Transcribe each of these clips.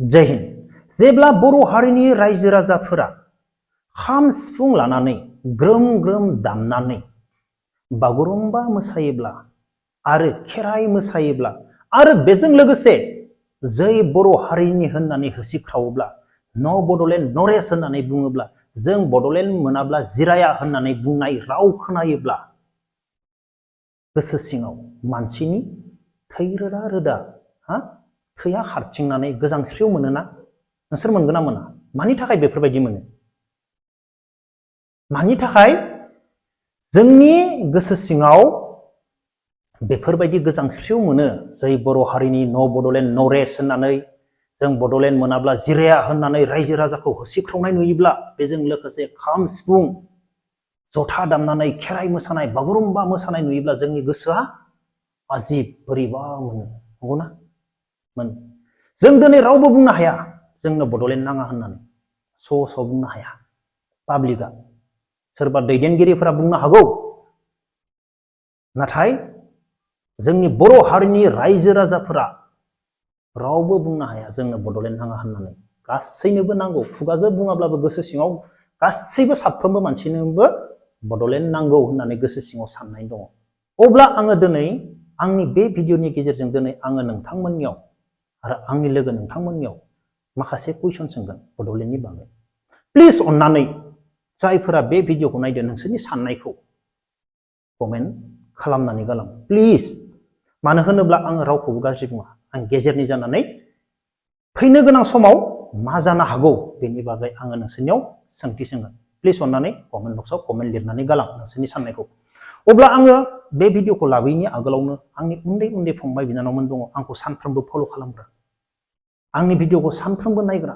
जय हिन्द। जेब्ला बर' हारिनि रायजो राजाफोरा खाम सिफुं लानानै ग्रोम ग्रोम दामनानै बागुरुम्बा मोसायोब्ला आरो खेराइ मोसायोब्ला आरो बेजों लोगोसे जै बर' हारिनि होननानै होसिख्रावोब्ला न' बड'लेण्ड नरेश होननानै बुङोब्ला जों बड'लेण्ड मोनाब्ला जिराया होननानै बुंनाय राव खोनायोब्ला गोसो सिङाव मानसिनि थै रोदा रोदा थैया खारथिंनानै गोजांस्रिउ मोनोना? नोंसोर मोनगोन ना मोना? मानि थाखाय बेफोरबायदि मोनो? मानि थाखाय जोंनि गोसो सिङाव बेफोरबायदि गोजांस्रिउ मोनो? जै बर' हारिनि न' बड'लेण्ड नरेश होननानै जों बड'लेण्ड मोनाब्ला जिराया होननानै रायजो राजाखौ होसिख्रावनाय नुयोब्ला बेजों लोगोसे खाम सिफुं जथा दामनानै खेराइ मोसानाय बागुरुम्बा मोसानाय नुयोब्ला जोंनि गोसोआ आजिब बोरैबा मोनो। नंगौना? जों दिनै रावबो बुंनो हाया जोंनो बड'लेण्ड नाङा होननानै स' बुंनो हाया। पाब्लिकआ सोरबा दैदेनगिरिफोरा बुंनो हागौ, नाथाय जोंनि बर' हारिनि रायजो राजाफोरा रावबो बुंनो हाया जोंनो बड'लेण्ड नाङा होननानै। गासैनोबो नांगौ, खुगाजों बुङाब्लाबो गोसो सिङाव गासैबो साफ्रोमबो मानसिनोबो बड'लेण्ड नांगौ होननानै गोसो सिङाव साननाय दङ। अब्ला आङो दिनै आंनि बे भिडिअनि गेजेरजों दिनै आङो नोंथांमोननियाव आरो आंनि लोगो नोंथांमोननियाव माखासे कुइसन सोंगोन बड'लेण्डनि बागै। प्लिज अननानै जायफोरा बे भिडिअखौ नायदों नोंसोरनि साननायखौ कमेन्ट खालामनानै गालां प्लिज। मानो होनोब्ला आङो रावखौबो गाज्रि बुङा। आं गेजेरनि जानानै फैनो गोनां समाव मा जानो हागौ बेनि बागै आङो नोंसोरनियाव सोंथि सोंगोन। प्लिज अननानै कमेन्ट बक्सआव कमेन्ट लिरनानै गालां नोंसोरनि साननायखौ। अब्ला आङो बे भिडिअखौ लाबोयैनि आगोलावनो आंनि उन्दै उन्दै फंबाय बिनानावमोन दङ आंखौ सानफ्रोमबो फल' खालामग्रा, आंनि भिडिअखौ सानफ्रोमबो नायग्रा,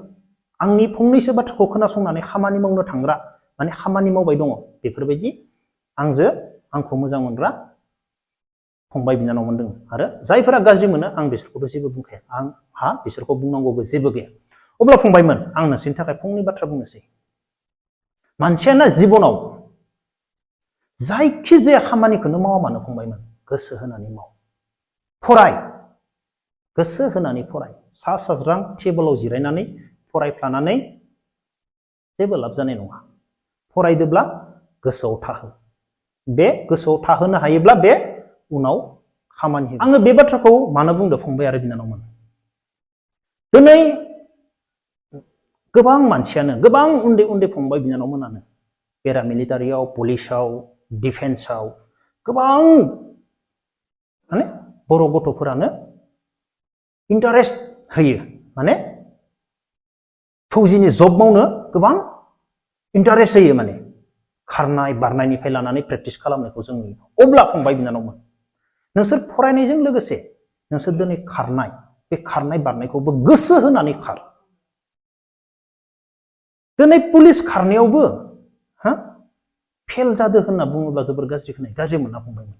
आंनि फंनैसो बाथ्राखौ खोनासंनानै खामानि मावनो थांग्रा, माने खामानि मावबाय दङ, बेफोरबायदि आंखौ मोजां मोनग्रा फंबाय बिनानावमोन दङ। आरो जायफोरा गाज्रि मोनो आं बिसोरखौथ' जेबो बुंखाया, आंहा बिसोरखौ बुंनांगौबो जेबो गैया। अब्ला फंबायमोन आं नोंसोरनि थाखाय फंनै बाथ्रा बुंनोसै। मानसियाना जिबनाव जायखि जाया खामानिखौनो मावा मानो फंबायमोन गोसो होनानै माव। फराय, गोसो होनानै फराय। सा साज्रां टेबोलाव जिरायनानै फरायफ्लानानै जेबो लाब जानाय नङा। फरायदोब्ला गोसोआव थाहो। बे गोसोआव थाहोनो हायोब्ला बे उनाव खामानि होगोन। आङो बे बाथ्राखौ मानो बुंदों फंबाय आरो बिनानावमोन? दिनै गोबां मानसियानो, गोबां उन्दै उन्दै फंबाय बिनानावमोनानो पेरामिलिटारियाव, पुलिसाव, डिफेन्सआव गोबां माने बर' गथ'फोरानो इन्टारेस्ट होयो। माने फौजिनि जब मावनो गोबां इन्टारेस्ट होयो। माने खारनाय बारनायनिफ्राय लानानै प्रेक्टिस खालामनायखौ जों नुयो। अब्ला फंबाय बिनानावमोन नोंसोर फरायनायजों लोगोसे नोंसोर दिनै खारनाय, बे खारनाय बारनायखौबो गोसो होनानै खार। दिनै पुलिस खारनायावबो फेल जादो होनना बुङोब्ला जोबोर गाज्रि मोनना फंबायमोन।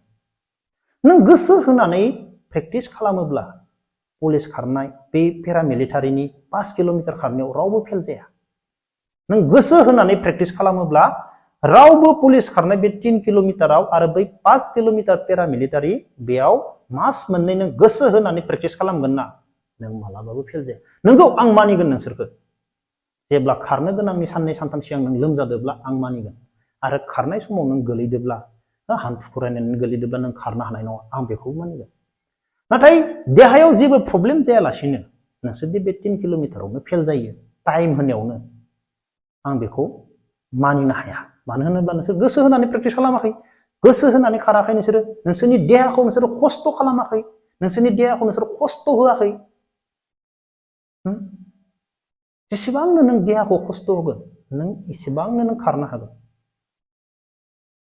नों गोसो होनानै प्रेक्टिस खालामोब्ला पुलिस खारनाय, बे पेरामिलिटारिनि 5 किल'मिटार खारनायाव रावबो फेल जाया। नों गोसो होनानै प्रेक्टिस खालामोब्ला रावबो पुलिस खारनाय बे 3 किल'मिटाराव आरो बै 5 किल'मिटार पेरामिलिटारि बेयाव मास मोननै नों गोसो होनानै प्रेक्टिस खालामगोन ना, नों मालाबाबो फेल जाया। नोंगौ आं मानिगोन नोंसोरखौ। जेब्ला खारनो गोनांनि साननै सानथाम सिगां नों लोमजादोब्ला आं मानिगोन। आरो खारनाय समाव नों गोलैदोब्ला, हान्थु फरायनानै गोलैदोब्ला नों खारनो हानाय नङा, आं बेखौबो मानिगोन। नाथाय देहायाव जेबो प्रब्लेम जायालासिनो नोंसोरदि बे 3 किल'मिटारावनो फेल जायो टाइम होनायावनो, आं बेखौ मानिनो हाया। मानो होनोब्ला नोंसोर गोसो होनानै प्रेक्टिस खालामाखै, गोसो होनानै खाराखै। नोंसोरनि देहाखौ नोंसोर खस्थ' खालामाखै, नोंसोरनि देहाखौ नोंसोर खस्थ' होआखै। जेसेबांनो नों देहाखौ खस्थ' होगोन नों एसेबांनो नों खारनो हागोन।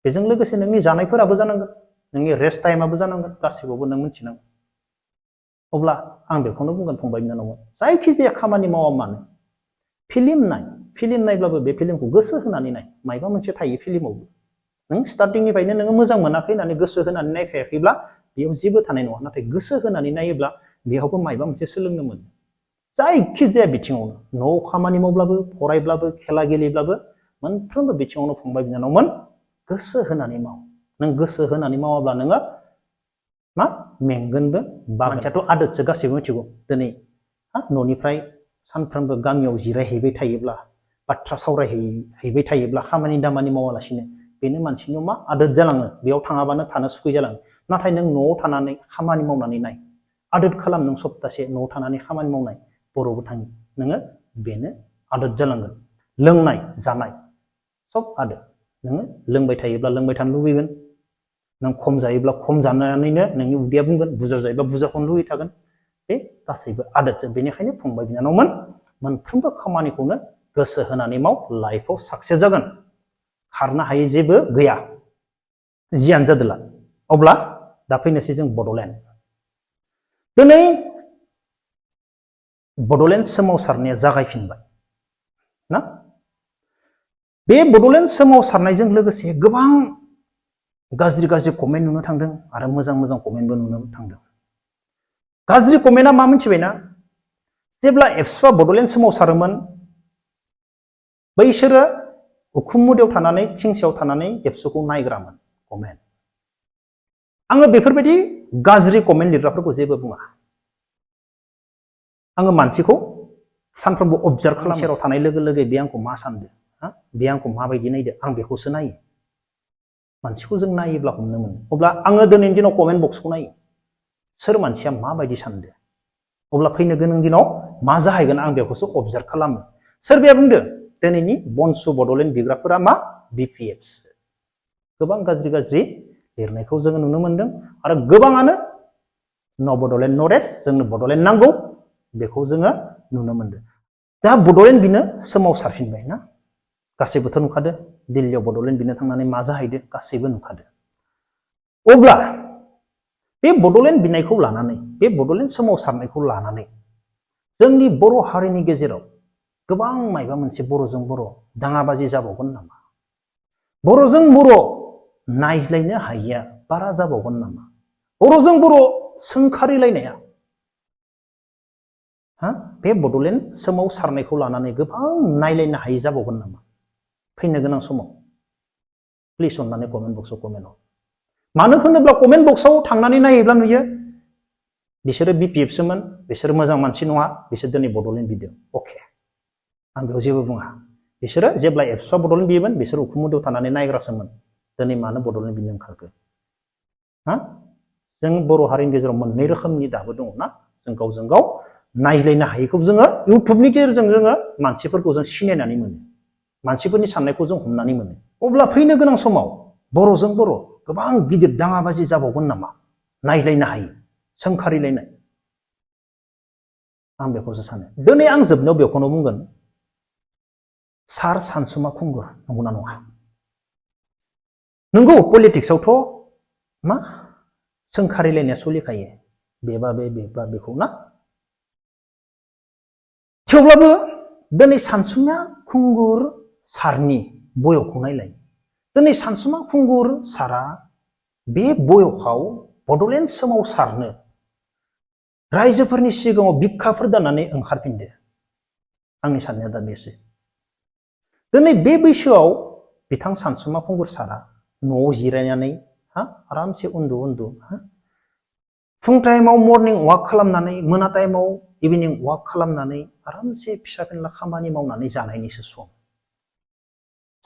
बेजों लोगोसे नोंनि जानायफोराबो जानांगोन, नोंनि रेस्ट टाइमाबो जानांगोन, गासैखौबो नों मिथिनांगोन। अब्ला आं बेखौनो बुंगोन फंबाय बिनानावमोन, जायखिजाया खामानि मावा मानो फिल्म नायब्लाबो बे फिल्मखौ गोसो होनानै नाय। मायबा मोनसे थायो फिल्मावबो। नों स्टार्टिंनिफ्रायनो नोङो मोजां मोनाखै होननानै गोसो होनानै नायखायाखैब्ला बेयाव जेबो थानाय नङा। नाथाय गोसो होनानै नायोब्ला बेयावबो मायबा मोनसे सोलोंनो मोनो। जायखिजाया बिथिङावनो, न'आव खामानि मावब्लाबो, फरायब्लाबो, खेला गेलेब्लाबो, मोनफ्रोमबो बिथिङावनो फंबाय बिनानावमोन गोसो होनानै माव। नों गोसो होनानै मावाब्ला नोङो मेंगोनबो। मानसियाथ' आदोतसो गासैबो मिथिगौ। दिनै न'निफ्राय सानफ्रोमबो गामियाव जिरायहैबाय थायोब्ला बाथ्रा सावरायहैबाय थायोब्ला खामानि दामानि मावालासिनो बेनो मानसिनियाव मा आदोद जालाङो बेयाव थाङाबानो थानो सुखै जालाङो नाथाय नों न'आव थानानै खामानि मावनानै नाय आदोद खालाम नों सप्तासे न'आव थानानै खामानि मावनाय बर'बो थाङो नोङो बेनो आदोद जालांगोन लोंनाय जानाय सब आदोद नोङो लोंबाय थायोब्ला लोंबाय थानो लुबैगोन नों खम जायोब्ला खम जानानैनो नोंनि उदैया बुंगोन बुरजा जायोब्ला बुरजाखौनो लुबैबाय थागोन बे गासैबो आदोदजों बेनिखायनो फंबाय बिनानावमोन मोनफ्रोमबो खामानिखौनो गोसो होनानै माव लाइफआव साक्सेस जागोन खारनो हायै जेबो गैया जियानो जादोला अब्ला दा फैनोसै जों बड'लेण्ड दिनै बड'लेण्ड सोमावसारनाया जागायफिनबाय ना बे बड'लेण्ड सोमावसारनायजों लोगोसे गोबां गाज्रि गाज्रि कमेन्ट नुनो थांदों आरो मोजां मोजां कमेन्टबो नुनो थांदों गाज्रि कमेन्टआ मा मिथिबायना जेब्ला एबसुआ बड'लेण्ड सोमावसारोमोन बैसोरो उखुम मुदायाव थानानै थिंसेयाव थानानै एबसुखौ नायग्रामोन कमेन्ट आङो बेफोरबायदि गाज्रि कमेन्ट लिरग्राफोरखौ जेबो बुङा आङो मानसिखौ सानफ्रोमबो अबजार्भ खालामो सेराव थानाय लोगो लोगो बे आंखौ मा सानदो बे आंखौ माबायदि नायदो आं बेखौसो नायो मानसिखौ जों नायोब्ला हमनो मोनो अब्ला आङो दिनैनि दिनाव कमेन्ट बक्सखौ नायो सोर मानसिया माबायदि सानदो अब्ला फैनो गोनां दिनाव मा जाहैगोन आं बेखौसो अबजार्भ खालामो सोरबाया बुंदो दिनैनि बनसु बड'लेण्ड बिग्राफोरा मा बिपिएफसो गोबां गाज्रि गाज्रि लिरनायखौ जोङो नुनो मोनदों आरो गोबाङानो न बड'लेण्ड नरेस्ट जोंनो बड'लेण्ड नांगौ बेखौ जोङो नुनो मोनदों दा बड'लेण्ड बिनो सोमावसारफिनबाय ना गासैबोथ' नुखादो दिल्लीयाव बड'लेण्ड बिनो थांनानै मा जाहैदो गासैबो नुखादो अब्ला बे बड'लेण्ड बिनायखौ लानानै बे बड'लेण्ड सोमावसारनायखौ लानानै जोंनि बर' हारिनि गेजेराव गोबां मायबा मोनसे बर'जों बर' दाङाबाजि जाबावगोन नामा बर'जों बर' नायज्लायनो हायिया बारा जाबावगोन नामा बर'जों बर' सोंखारिलायनाया बे बड'लेण्ड सोमावसारनायखौ लानानै गोबां नायलायनो हायि जाबावगोन नामा फैनो गोनां समाव प्लिज अननानै कमेन्ट बक्सआव कमेन्ट हर मानो होनोब्ला कमेन्ट बक्सआव थांनानै नायोब्ला नुयो बिसोरो बिपिएफसोमोन बिसोर मोजां मानसि नङा बिसोर दिनै बड'लेण्ड बिदों अके आं बेयाव जेबो बुङा बिसोरो जेब्ला एबसुआ बड'लेण्ड बियोमोन बिसोर उखुम मुदायाव थानानै नायग्रासोमोन दिनै मानो बड'लेण्ड बिनो ओंखारखो जों बर' हारिनि गेजेराव मोननै रोखोमनि दाबो दङ ना जों गावजों गाव नायज्लायनो हायैखौ जोङो इउटुबनि गेजेरजों जोङो मानसिफोरखौ जों सिनायनानै मोनो मानसिफोरनि साननायखौ जों हमनानै मोनो अब्ला फैनो गोनां समाव बर'जों बर' गोबां गिदिर दाङाबाजि जाबावगोन नामा नायज्लायनो हायि सोंखारिलायनाय आं बेखौसो सानो दिनै आं जोबनायाव बेखौनो बुंगोन सार सानसुमा खुंगुर नंगौना नङा नंगौ पलिटिक्सआवथ' मा सोंखारिलायनाया सोलिखायो बेबा बेखौ ना थेवब्लाबो दिनै सानसुमा खुंगुर सारनि बयखौ नायलाय दिनै सानसुमा खुंगुर सारा बे बयखआव बड'लेण्ड सोमावसारनो रायजोफोरनि सिगाङाव बिखाफोर दानानै ओंखारफिनदो आंनि साननाया दा बेसो दिनै बे बैसोआव बिथां सानसुमा खुंगुर सारा न'आव जिरायनानै आरामसे उन्दु फुं टाइमाव मर्निं वाक खालामनानै मोना टाइमाव इभिनिं वाक खालामनानै आरामसे फिसा फिनला खामानि मावनानै जानायनिसो सम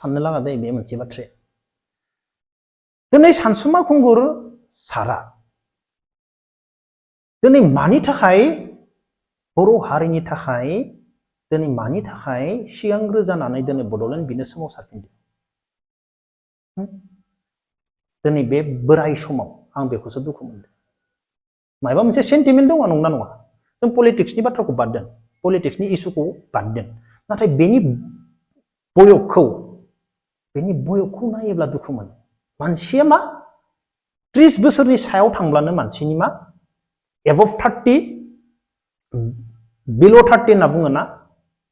साननो लागा दै बे मोनसे बाथ्राया दिनै सानसुमा खुंगुर सारा दिनै मानि थाखाय बर' हारिनि थाखाय दिनै मानि थाखाय सिगांग्रो जानानै दिनै बड'लेण्ड बिनो सोमावसारफिनदों दिनै बे बोराय समाव आं बेखौसो दुखु मोनदों माबा मोनसे सेन्टिमेन्ट दङ नंना नङा जों पलिटिक्सनि बाथ्राखौ बाददों पलिटिक्सनि इस्युखौ बाददों नाथाय बेनि बयखौ नायोब्ला दुखु मोनो मानसिया मा 30 बोसोरनि सायाव थांब्लानो मानसिनि मा एबभ 30 बिल' 30 होनना बुङो ना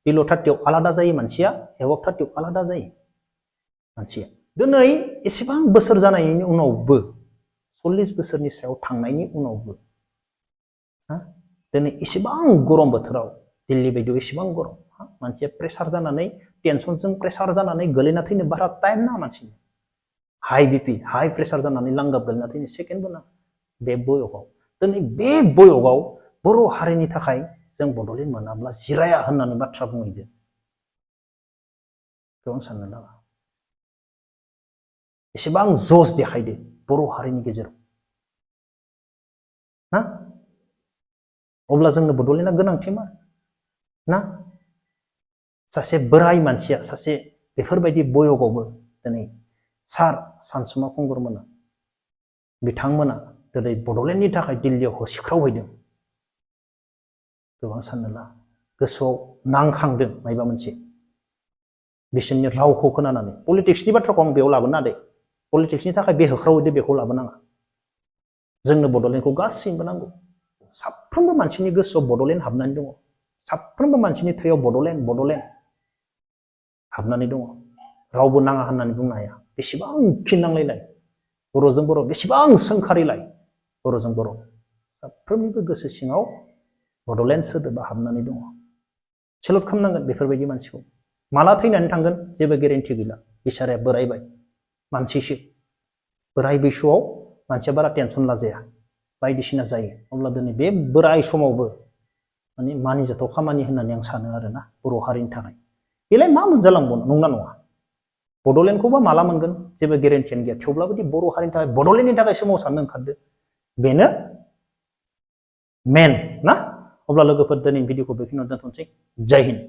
बिल' 30 आव आलादा जायो मानसिया एबभ 30 आव आलादा जायो मानसिया दिनै एसेबां बोसोर जानायनि उनावबो 40 बोसोरनि सायाव थांनायनि उनावबो दिनै एसेबां गरम बोथोराव दिल्ली बायदियाव एसेबां गरम मानसिया प्रेसार जानानै टेनसनजों प्रेसार जानानै गोलैना थैनो बारा टाइम नाङा मानसिनो हाई बिपि हाई प्रेसार जानानै लांगाब गोलैना थैनो सेकेन्डबो नाङा बे बयकआव दिनै बे बयकआव बर' हारिनि थाखाय जों बड'लेण्ड मोनाब्ला जिराया होननानै बाथ्रा बुंहैदो गोबां साननो नाङा एसेबां जस देखायदो बर' हारिनि गेजेराव ना अब्ला जोंनो बड'लेण्डआ गोनांथि मा ना सासे बोराय मानसिया सासे बेफोरबायदि बयगावबो दिनै सार सानसुमा खुंगुरमोना बिथांमोना दिनै बड'लेण्डनि थाखाय दिल्लीयाव होसिख्रावहैदों गोबां साननो नाङा गोसोआव नांखांदों मायबा मोनसे बिसोरनि रावखौ खोनानानै पलिटिक्सनि बाथ्राखौ आं बेयाव लाबोनो नाङा पलिटिक्सनि थाखाय बे होख्रावहैदो बेखौ लाबोनाङा जोंनो बड'लेण्डखौ गासैबो नांगौ साफ्रोमबो मानसिनि गोसोआव बड'लेण्ड हाबनानै दङ साफ्रोमबो मानसिनि थैयाव बड'लेण्ड बड'लेण्ड हाबनानै दङ रावबो नाङा होननानै बुंनो हाया बेसेबांखि नांलायलाय बर'जों बर' बेसेबां सोंखारिलाय बर'जों बर' साफ्रोमनिबो गोसो सिङाव बड'लेण्ड सोदोबा हाबनानै दङ सेलुट खालामनांगोन बेफोरबायदि मानसिखौ माला थैनानै थांगोन जेबो गेरेन्टि गैला बिसाराया बोरायबाय मानसिसो बोराय बैसोआव मानसिया बारा टेनसन लाजाया बायदिसिना जायो अब्ला दिनै बे बोराय समावबो माने मानिजाथाव खामानि होननानै आं सानो आरोना बर' हारिनि थाखाय बेलाय मा मोनजालांबावनो नंना नङा बड'लेण्डखौबा माला मोनगोन जेबो गेरेन्टियानो गैया थेवब्लाबो बर' हारिनि थाखाय बड'लेण्डनि थाखाय सोमावसारनो ओंखारदो बेनो मेन ना अब्ला लोगोफोर दिनैनि भिडिअखौ बेखिनियाव दोनथ'नोसै जय हिन्द